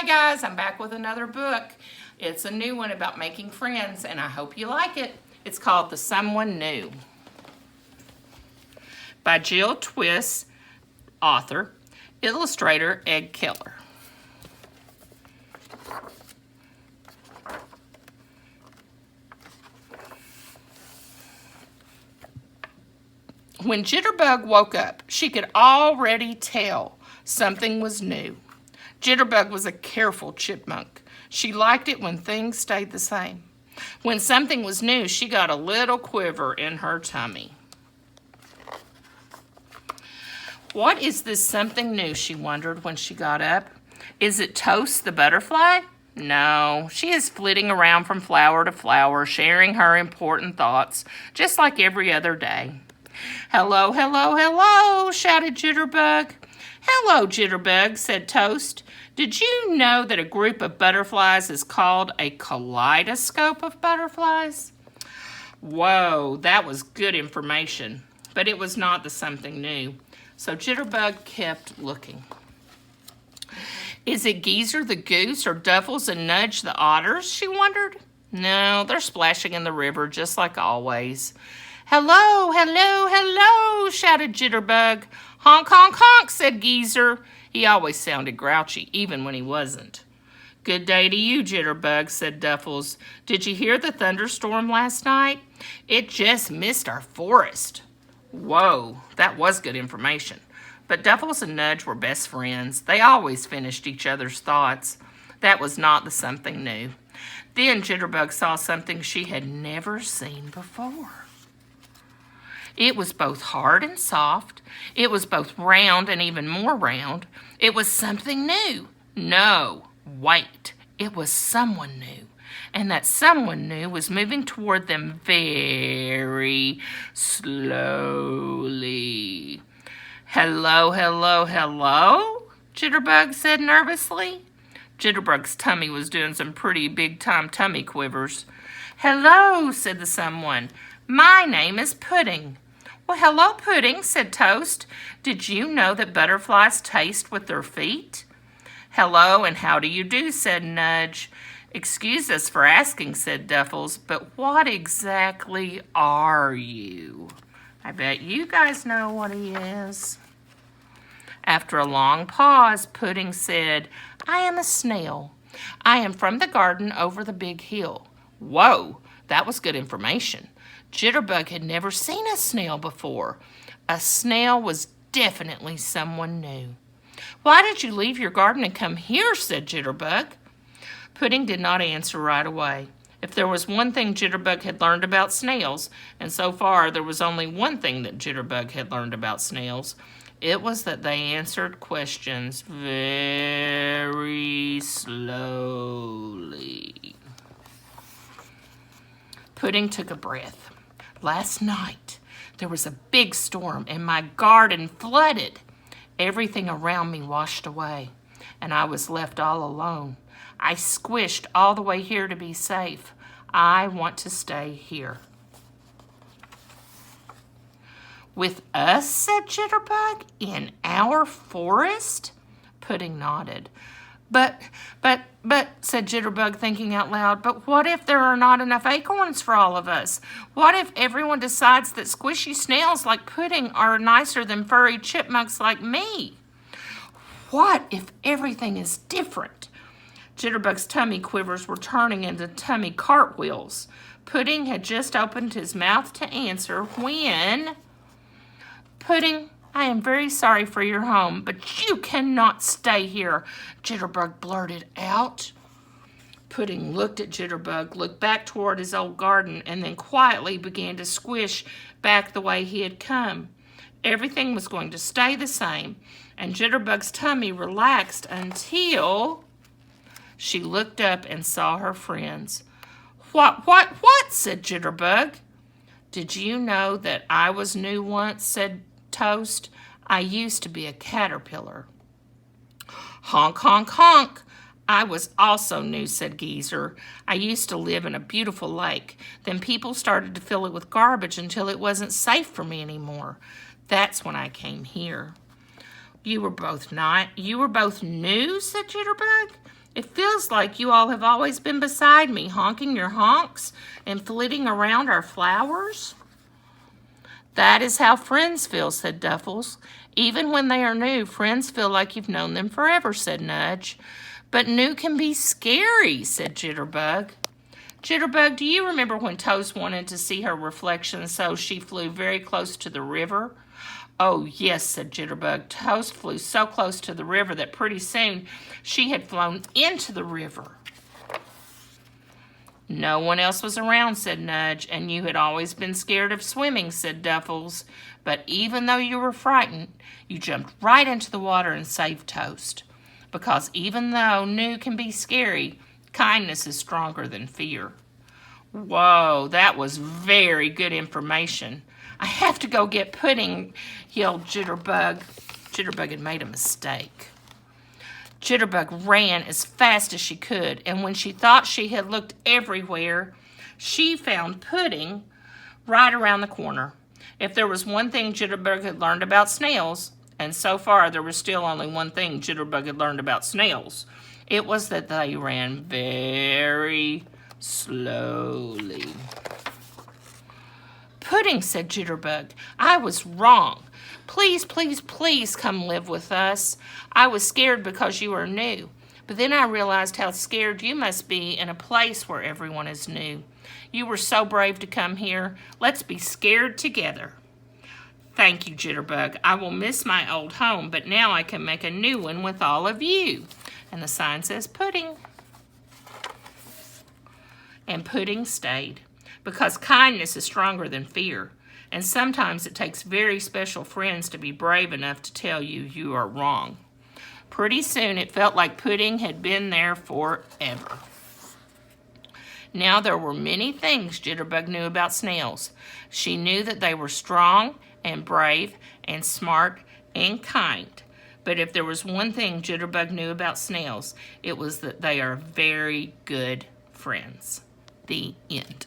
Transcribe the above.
Hi guys, I'm back with another book. It's a new one about making friends and I hope you like it. It's called The Someone New by Jill Twiss, author, illustrator Ed Keller. When Jitterbug woke up, she could already tell something was new. Jitterbug was a careful chipmunk. She liked it when things stayed the same. When something was new, she got a little quiver in her tummy. What is this something new, she wondered when she got up. Is it Toast the butterfly? No, she is flitting around from flower to flower, sharing her important thoughts, just like every other day. Hello, hello, hello, shouted Jitterbug. Hello, Jitterbug, said Toast. Did you know that a group of butterflies is called a kaleidoscope of butterflies? Whoa, that was good information, but it was not the something new. So Jitterbug kept looking. Is it Geezer the goose or Duffles and Nudge the otters, she wondered. No, they're splashing in the river just like always. Hello, hello, hello, shouted Jitterbug. Honk, honk, honk, said Geezer. He always sounded grouchy, even when he wasn't. Good day to you, Jitterbug, said Duffles. Did you hear the thunderstorm last night? It just missed our forest. Whoa, that was good information. But Duffles and Nudge were best friends. They always finished each other's thoughts. That was not the something new. Then Jitterbug saw something she had never seen before. It was both hard and soft. It was both round and even more round. It was something new. No, wait. It was someone new. And that someone new was moving toward them very slowly. Hello, hello, hello, Jitterbug said nervously. Jitterbug's tummy was doing some pretty big-time tummy quivers. Hello, said the someone. My name is Pudding. Well, hello, Pudding, said Toast. Did you know that butterflies taste with their feet? Hello, and how do you do, said Nudge. Excuse us for asking, said Duffles, but what exactly are you? I bet you guys know what he is. After a long pause, Pudding said, I am a snail. I am from the garden over the big hill. Whoa, that was good information. Jitterbug had never seen a snail before. A snail was definitely someone new. Why did you leave your garden and come here, said Jitterbug. Pudding did not answer right away. If there was one thing Jitterbug had learned about snails, and so far there was only one thing that Jitterbug had learned about snails, it was that they answered questions very slowly. Pudding took a breath. Last night, there was a big storm and my garden flooded. Everything around me washed away, and I was left all alone. I squished all the way here to be safe. I want to stay here. With us, said Jitterbug, in our forest? Pudding nodded. But, said Jitterbug, thinking out loud, but what if there are not enough acorns for all of us? What if everyone decides that squishy snails like Pudding are nicer than furry chipmunks like me? What if everything is different? Jitterbug's tummy quivers were turning into tummy cartwheels. Pudding had just opened his mouth to answer when... Pudding, I am very sorry for your home, but you cannot stay here, Jitterbug blurted out. Pudding looked at Jitterbug, looked back toward his old garden, and then quietly began to squish back the way he had come. Everything was going to stay the same, and Jitterbug's tummy relaxed until she looked up and saw her friends. What, said Jitterbug. Did you know that I was new once, said Toast. I used to be a caterpillar. Honk, honk, honk. I was also new, said Geezer. I used to live in a beautiful lake. Then people started to fill it with garbage until it wasn't safe for me anymore. That's when I came here. You were both new, said Jitterbug. It feels like you all have always been beside me, honking your honks and flitting around our flowers. That is how friends feel, said Duffles. Even when they are new, friends feel like you've known them forever, said Nudge. But new can be scary, said Jitterbug. Jitterbug, do you remember when Toast wanted to see her reflection, so she flew very close to the river? Oh, yes, said Jitterbug. Toast flew so close to the river that pretty soon she had flown into the river. No one else was around, said Nudge, and you had always been scared of swimming, said Duffles. But even though you were frightened, you jumped right into the water and saved Toast. Because even though new can be scary, kindness is stronger than fear. Whoa, that was very good information. I have to go get Pudding, yelled Jitterbug. Jitterbug had made a mistake. Jitterbug ran as fast as she could, and when she thought she had looked everywhere, she found Pudding right around the corner. If there was one thing Jitterbug had learned about snails, and so far there was still only one thing Jitterbug had learned about snails, it was that they ran very slowly. Pudding, said Jitterbug, I was wrong. Please, please, please come live with us. I was scared because you are new. But then I realized how scared you must be in a place where everyone is new. You were so brave to come here. Let's be scared together. Thank you, Jitterbug. I will miss my old home, but now I can make a new one with all of you. And the sign says Pudding. And Pudding stayed, because kindness is stronger than fear. And sometimes it takes very special friends to be brave enough to tell you you are wrong. Pretty soon it felt like Pudding had been there forever. Now there were many things Jitterbug knew about snails. She knew that they were strong and brave and smart and kind. But if there was one thing Jitterbug knew about snails, it was that they are very good friends. The end.